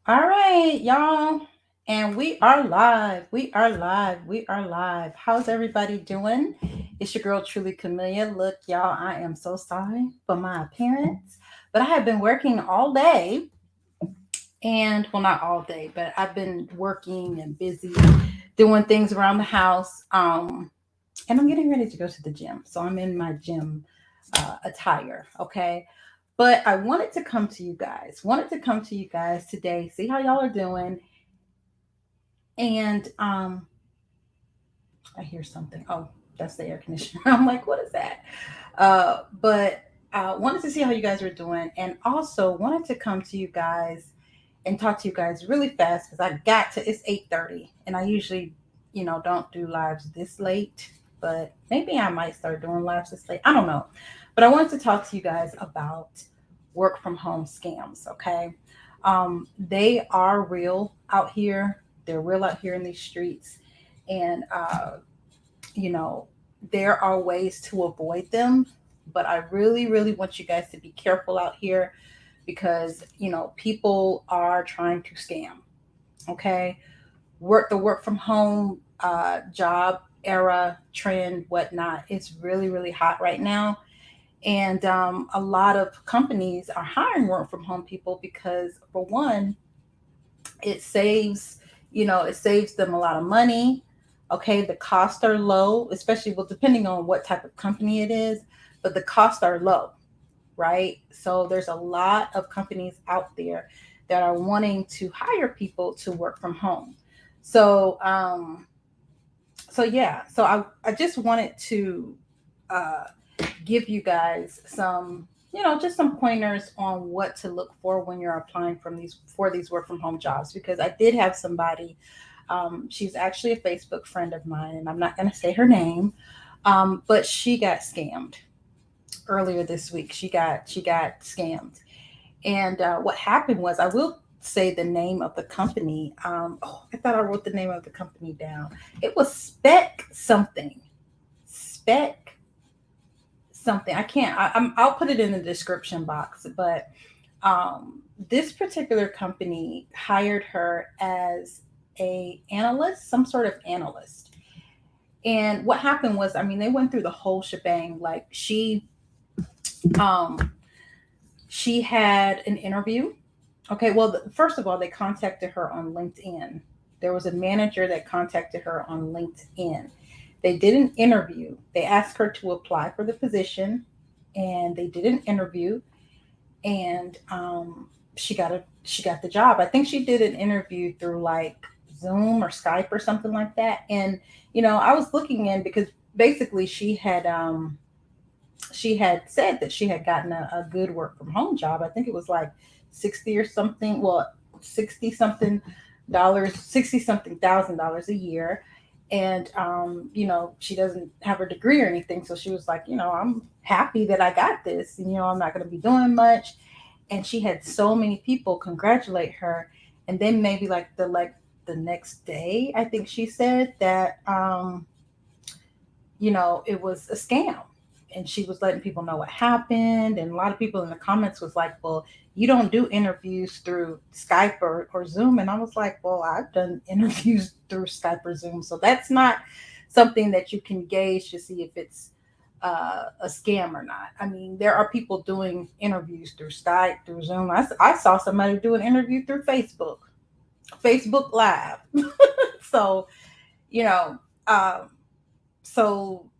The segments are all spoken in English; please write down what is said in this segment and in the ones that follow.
All right, y'all. And we are live. We are live. We are live. How's everybody doing? It's your girl, Truly Camellia. Look, y'all, I am so sorry for my appearance, but I have been working all day. And, well, not all day, but I've been working and busy doing things around the house. And I'm getting ready to go to the gym. So I'm in my gym attire. Okay. But I wanted to come to you guys today, see how y'all are doing. And I hear something. Oh, that's the air conditioner. I'm like, what is that? But wanted to see how you guys are doing, and also wanted to come to you guys and talk to you guys really fast because I got to. It's 8:30, and I usually, don't do lives this late. But maybe I might start doing lives this late. I don't know. But I wanted to talk to you guys about work from home scams. Okay, they are real out here. They're real out here in these streets, and you know, there are ways to avoid them, but I really, really want you guys to be careful out here because, people are trying to scam. Okay. The work from home job era, trend, whatnot, it's really, really hot right now. And a lot of companies are hiring work from home people because, for one, it saves it saves them a lot of money. Okay, the costs are low, especially, well, depending on what type of company it is, but the costs are low, right? So there's a lot of companies out there that are wanting to hire people to work from home. So um so yeah so i i just wanted to uh give you guys some, just some pointers on what to look for when you're applying for these work from home jobs, because I did have somebody. She's actually a Facebook friend of mine, and I'm not going to say her name, but she got scammed earlier this week. She got scammed, and what happened was, I will say the name of the company. Oh, I thought I wrote the name of the company down. It was Spec something. I can't. I'll put it in the description box. But this particular company hired her as a analyst, some sort of analyst. And what happened was, I mean, they went through the whole shebang. Like, um, she had an interview. Okay, well, first of all, they contacted her on LinkedIn. There was a manager that contacted her on LinkedIn. They did an interview. They asked her to apply for the position, and they did an interview, and she got the job. I think she did an interview through, like, Zoom or Skype or something like that. And I was looking in because basically she had said that she had gotten a good work from home job. I think it was like 60 or something. Well, 60 something dollars, 60 something $1,000 a year. And she doesn't have her degree or anything. So she was like, I'm happy that I got this. And, I'm not going to be doing much. And she had so many people congratulate her. And then maybe the next day, I think she said that it was a scam. And she was letting people know what happened. And a lot of people in the comments was like, well, you don't do interviews through Skype or Zoom. And I was like, well, I've done interviews through Skype or Zoom. So that's not something that you can gauge to see if it's a scam or not. I mean, there are people doing interviews through Skype, through Zoom. I saw somebody do an interview through Facebook Live. So, you know, um, so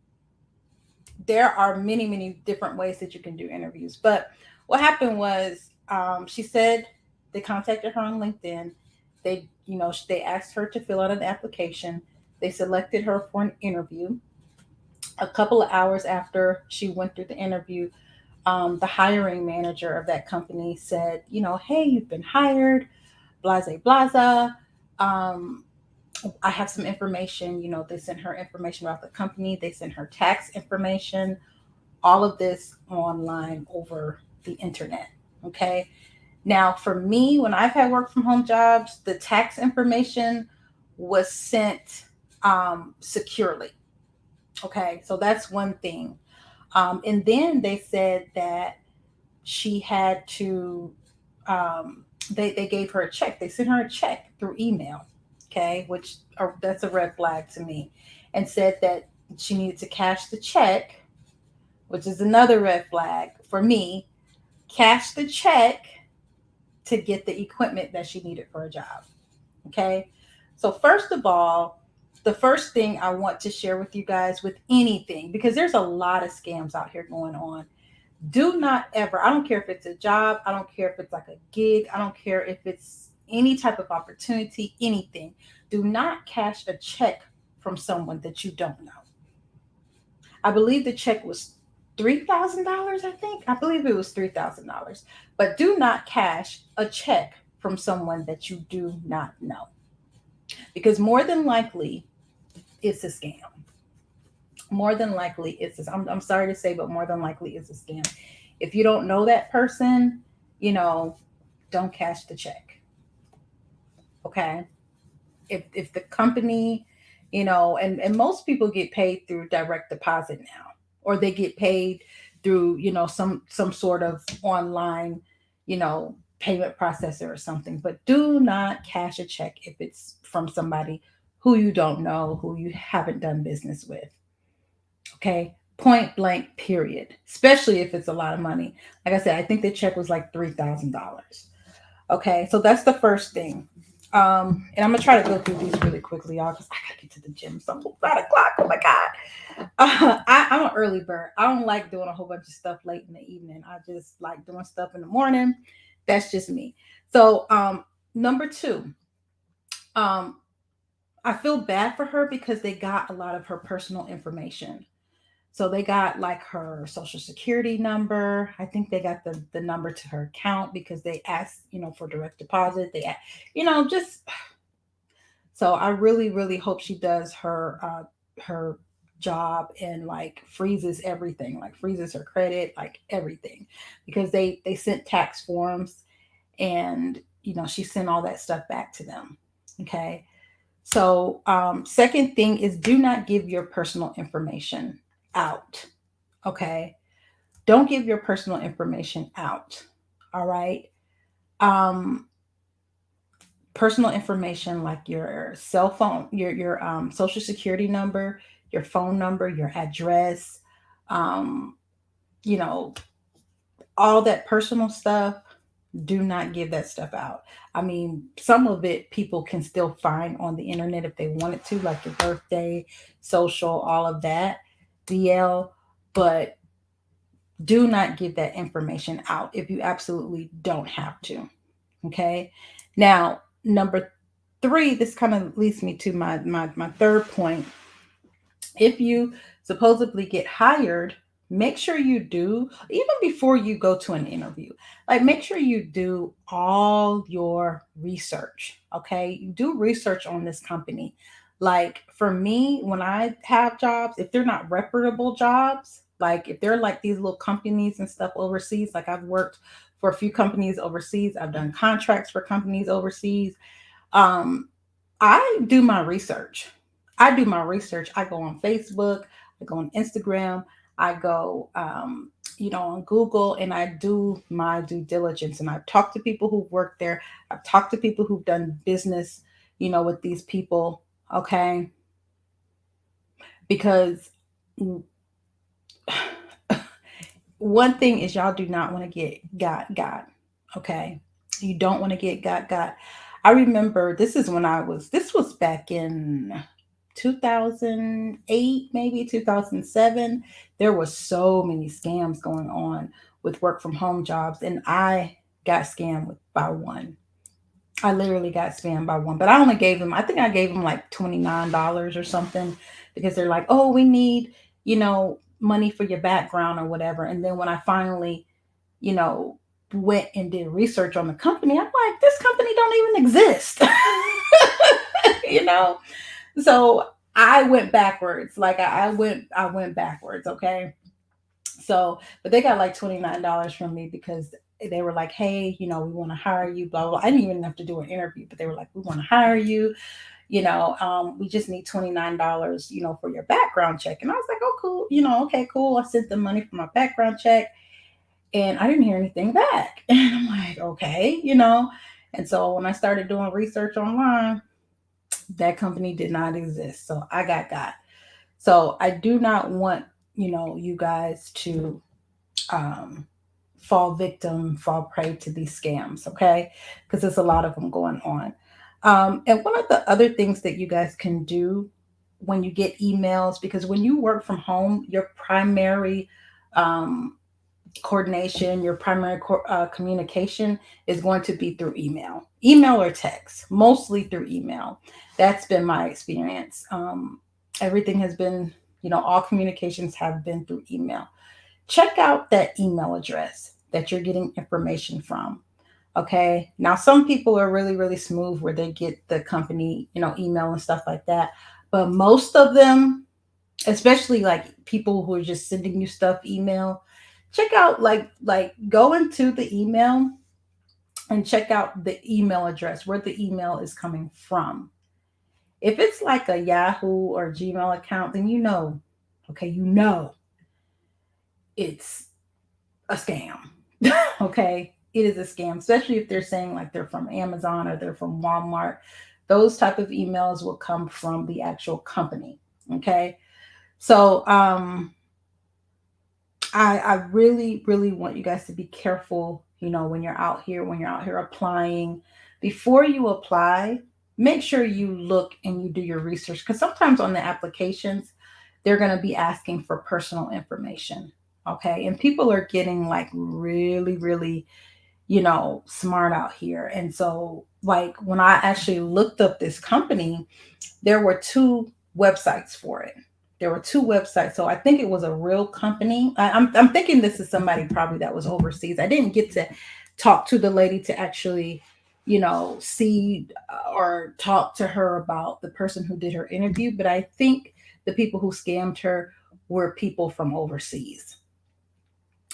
there are many, many different ways that you can do interviews. But what happened was, she said they contacted her on LinkedIn. They asked her to fill out an application. They selected her for an interview. A couple of hours after she went through the interview, the hiring manager of that company said, hey, you've been hired, blase, blase. Um, I have some information. They sent her information about the company. They sent her tax information, all of this online over the internet. Okay. Now, for me, when I've had work from home jobs, the tax information was sent securely. Okay. So that's one thing. And then they said that she had to, um, they gave her a check. They sent her a check through email, okay, which that's a red flag to me, and said that she needed to cash the check, which is another red flag for me. Cash the check to get the equipment that she needed for a job. Okay. So, first of all, the first thing I want to share with you guys with anything, because there's a lot of scams out here going on. Do not ever, I don't care if it's a job, I don't care if it's like a gig, I don't care if it's any type of opportunity, anything. Do not cash a check from someone that you don't know. I believe the check was $3,000, I think. I believe it was $3,000. But do not cash a check from someone that you do not know, because more than likely it's a scam. More than likely I'm sorry to say, but more than likely it's a scam. If you don't know that person, you know, don't cash the check. Okay. If the company, and most people get paid through direct deposit now, or they get paid through, some sort of online, payment processor or something. But do not cash a check if it's from somebody who you don't know, who you haven't done business with. Okay. Point blank, period. Especially if it's a lot of money. Like I said, I think the check was like $3,000. Okay. So that's the first thing. And I'm gonna try to go through these really quickly, y'all, because I gotta get to the gym. So 5 o'clock. Oh my god. I'm an early bird. I don't like doing a whole bunch of stuff late in the evening. I just like doing stuff in the morning. That's just me. So, number two, um, I feel bad for her because they got a lot of her personal information. So they got like her social security number. I think they got the number to her account because they asked, for direct deposit. They, just so I really, really hope she does her job and like freezes everything, like freezes her credit, like everything, because they sent tax forms, and she sent all that stuff back to them. Okay. So, second thing is, do not give your personal information out. Okay. Don't give your personal information out. All right. Um, Personal information like your cell phone, your social security number, your phone number, your address, um, you know, all that personal stuff. Do not give that stuff out. I mean, some of it people can still find on the internet if they wanted to, like your birthday, social, all of that, BL. But do not give that information out if you absolutely don't have to. Okay. Now, number three, this kind of leads me to my third point. If you supposedly get hired, make sure you do, even before you go to an interview, like make sure you do all your research. Okay. You do research on this company. Like for me, when I have jobs, if they're not reputable jobs, like if they're like these little companies and stuff overseas, like I've worked for a few companies overseas, I've done contracts for companies overseas. Um, I do my research. I do my research. I go on Facebook, I go on Instagram, I go, on Google, and I do my due diligence. And I've talked to people who've worked there. I've talked to people who've done business, with these people. Okay. Because one thing is, y'all do not want to get got. Okay. You don't want to get got. I remember this was back in 2008, maybe 2007. There was so many scams going on with work from home jobs, and I got scammed by one. I literally got scammed by one, but I think I gave them like $29 or something, because they're like, oh, we need, money for your background or whatever. And then when I finally, you know, went and did research on the company, I'm like, this company don't even exist. you know? So I went backwards. Like I went backwards, okay? So, but they got like $29 from me because they were like, hey, we want to hire you, blah, blah, blah. I didn't even have to do an interview, but they were like, we want to hire you. We just need $29, for your background check. And I was like, oh, cool. Okay, cool. I sent them money for my background check, and I didn't hear anything back. And I'm like, okay. And so when I started doing research online, that company did not exist. So I got. So I do not want, you guys to um, fall prey to these scams, okay? Because there's a lot of them going on. And one of the other things that you guys can do when you get emails, because when you work from home, your primary um, coordination, your primary communication is going to be through email or text, mostly through email. That's been my experience. Everything has been, all communications have been through email. Check out that email address that you're getting information from. Okay. Now, some people are really, really smooth where they get the company, email and stuff like that. But most of them, especially like people who are just sending you stuff email, check out like go into the email and check out the email address where the email is coming from. If it's like a Yahoo or Gmail account, then okay, it's a scam. Okay, it is a scam, especially if they're saying like they're from Amazon or they're from Walmart. Those type of emails will come from the actual company. Okay, so I really, really want you guys to be careful, when you're out here applying. Before you apply, make sure you look and you do your research, because sometimes on the applications, they're going to be asking for personal information. Okay. And people are getting like really, really, smart out here. And so, like, when I actually looked up this company, there were two websites for it. There were two websites. So I think it was a real company. I'm thinking this is somebody probably that was overseas. I didn't get to talk to the lady to actually, see or talk to her about the person who did her interview. But I think the people who scammed her were people from overseas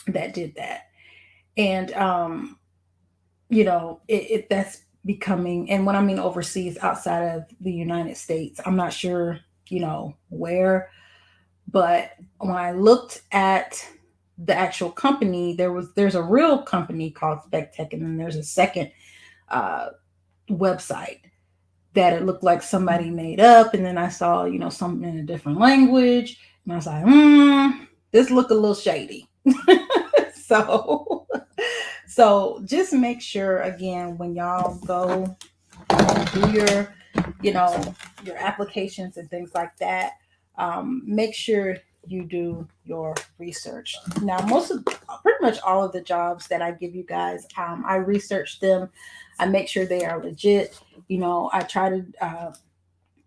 that did that. And, that's becoming, and when I mean overseas, outside of the United States, I'm not sure, where, but when I looked at the actual company, there's a real company called SpecTech, and then there's a second uh, website that it looked like somebody made up, and then I saw, something in a different language, and I was like, this look a little shady. so so just make sure, again, when y'all go do you know, your applications and things like that, make sure you do your research. Now, pretty much all of the jobs that I give you guys, I research them. I make sure they are legit. I try to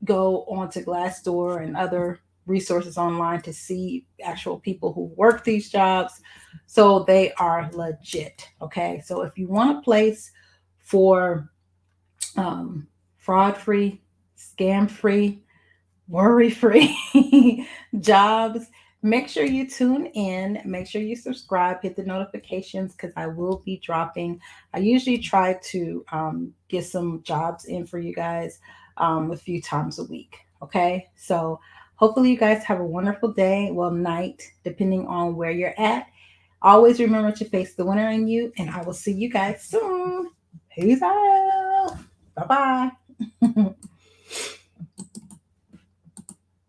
go onto Glassdoor and other resources online to see actual people who work these jobs, so they are legit. Okay, so if you want a place for um, fraud free, scam free, worry free jobs, make sure you tune in, make sure you subscribe, hit the notifications, because I will be dropping. I usually try to get some jobs in for you guys a few times a week. Okay, so hopefully you guys have a wonderful day, well, night, depending on where you're at. Always remember to face the winner in you, and I will see you guys soon. Peace out. Bye bye.